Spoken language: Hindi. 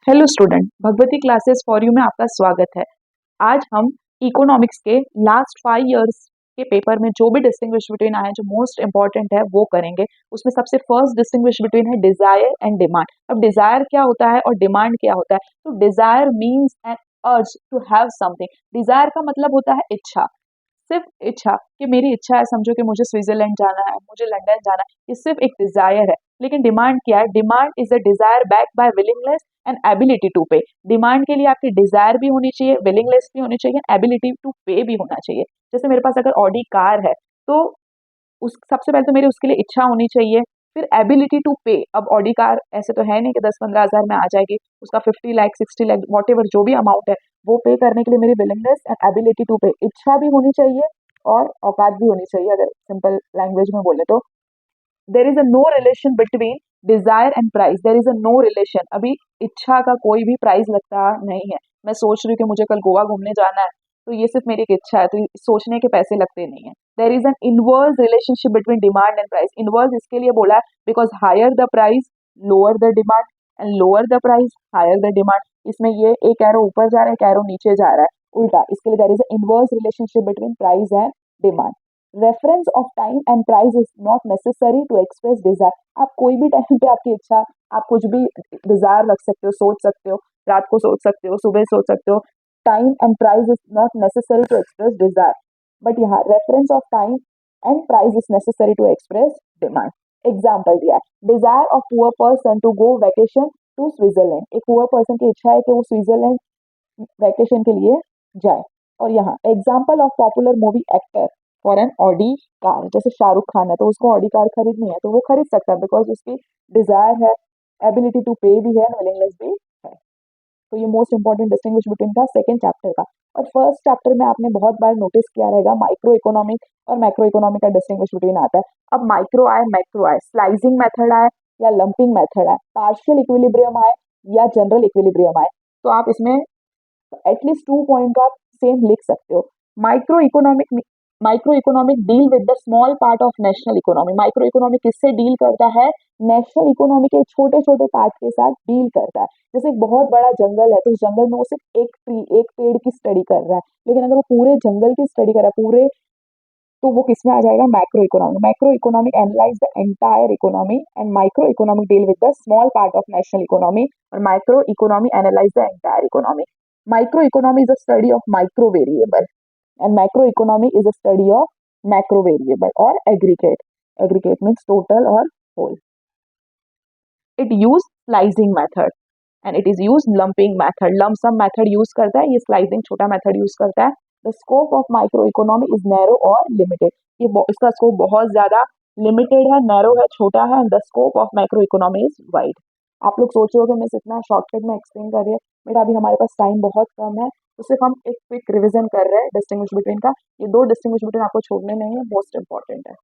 Hello student, Bhagwati classes for you में आपका स्वागत है। आज हम इकोनॉमिक्स के लास्ट 5 इयर्स के पेपर में जो भी डिस्टिंग्विश बिटवीन आए हैं, जो मोस्ट इंपॉर्टेंट है वो करेंगे। उसमें सबसे फर्स्ट डिस्टिंग्विश बिटवीन है डिजायर एंड डिमांड। अब डिजायर क्या होता है और डिमांड क्या होता है? तो desire means an urge to have something. Desire का मतलब होता है इच्छा, सिर्फ इच्छा कि मेरी इच्छा है, समझो कि मुझे स्विट्जरलैंड जाना है, मुझे लंदन जाना है, ये सिर्फ एक डिजायर है। लेकिन डिमांड क्या है? Demand is a desire back by willingness and ability to pay. Demand के लिए आपकी डिजायर भी होनी चाहिए, विलिंगनेस भी होनी चाहिए, एबिलिटी टू पे भी होना चाहिए। जैसे मेरे पास अगर ऑडी कार है तो उस सबसे पहले तो मेरी उसके लिए इच्छा होनी चाहिए, फिर एबिलिटी टू पे। अब ऑडी कार ऐसे तो है नहीं कि 10-15 हज़ार में आ जाएगी, उसका 50 लाख 60 लाख वॉट एवर जो भी अमाउंट है वो पे करने के लिए मेरी विलिंगनेस एंड एबिलिटी टू पे, इच्छा भी होनी चाहिए और औकात भी होनी चाहिए। अगर सिंपल लैंग्वेज में बोले तो there is a no relation between desire and price. There is a no relation. अभी इच्छा का कोई भी प्राइस लगता नहीं है। मैं सोच रही हूँ कि मुझे कल गोवा घूमने जाना है, तो ये सिर्फ मेरी एक इच्छा है, तो सोचने के पैसे लगते नहीं है। There is an inverse relationship between demand and price. Inverse इसके लिए बोला है because higher the price lower the demand and lower the price higher the demand. इसमें ये एक एरो ऊपर जा रहा है, एक एरो नीचे जा रहा है उल्टा, इसके लिए there is inverse relationship between price and demand. Reference of time and price is not necessary to express desire. आप कोई भी टाइम पे आपकी इच्छा, आप कुछ भी डिजायर रख सकते हो, सोच सकते हो, रात को सोच सकते हो, सुबह सोच सकते हो। Time and price is not necessary to express desire, but यहाँ reference of time and price is necessary to express demand. Example दिया है, desire of poor person to go vacation to Switzerland. एक पुअर पर्सन की इच्छा है कि वो स्विट्जरलैंड वैकेशन के लिए जाए। और यहाँ example of popular movie actor for an Audi car. जैसे शाहरुख खान है तो उसको ऑडी कार खरीदनी है तो वो खरीद सकता है बिकॉज उसकी डिजायर है, एबिलिटी टू पे भी है, विलिंगनेस भी है। तो ये मोस्ट इंपॉर्टेंट डिस्टिंग्विश बिटवीन था सेकंड चैप्टर का। और फर्स्ट चैप्टर में आपने बहुत बार नोटिस किया रहेगा माइक्रो इकोनॉमिक और मैक्रो इकोनॉमिक का डिस्टिंग्विश बिटवीन आता है। अब माइक्रो आए, मैक्रो आए, स्लाइसिंग मेथड आए या लंपिंग मेथड आए, पार्शियल इक्विलिब्रियम आए या जनरल इक्विलिब्रियम आए, तो आप इसमें एटलीस्ट 2 पॉइंट का आप सेम लिख सकते हो। Micro economic deal with the small part of national economy. Micro economic किससे डील करता है? नेशनल इकोनॉमी के छोटे छोटे पार्ट के साथ डील करता है। जैसे एक बहुत बड़ा जंगल है तो उस जंगल में वो सिर्फ एक पेड़ की स्टडी कर रहा है, लेकिन अगर वो पूरे जंगल की स्टडी कर रहा है पूरे, तो वो किसमें आ जाएगा? Macro economic. Macro economic analyse the entire economy and micro economic deal with the small part of national economy और micro economy analyse the entire economy. Micro economy is a study of micro variable and macroeconomy is a study of macro variable or aggregate. Aggregate means total or whole. It use slicing method and it is used lumping method. Lump sum method use करता है, ये slicing छोटा method use करता है। The scope of microeconomy is narrow or limited. ये इसका scope बहुत ज्यादा limited है, narrow है, छोटा है, and the scope of macroeconomy is wide. आप लोग सोच रहे हो कि मैं इतना शॉर्टकट में एक्सप्लेन कर रही है, बेटा अभी हमारे पास टाइम बहुत कम है, तो सिर्फ हम एक क्विक रिवीजन कर रहे हैं डिस्टिंग्विश बिटवीन का। ये दो डिस्टिंग्विश बिटवीन आपको छोड़ने नहीं है, मोस्ट इंपॉर्टेंट है।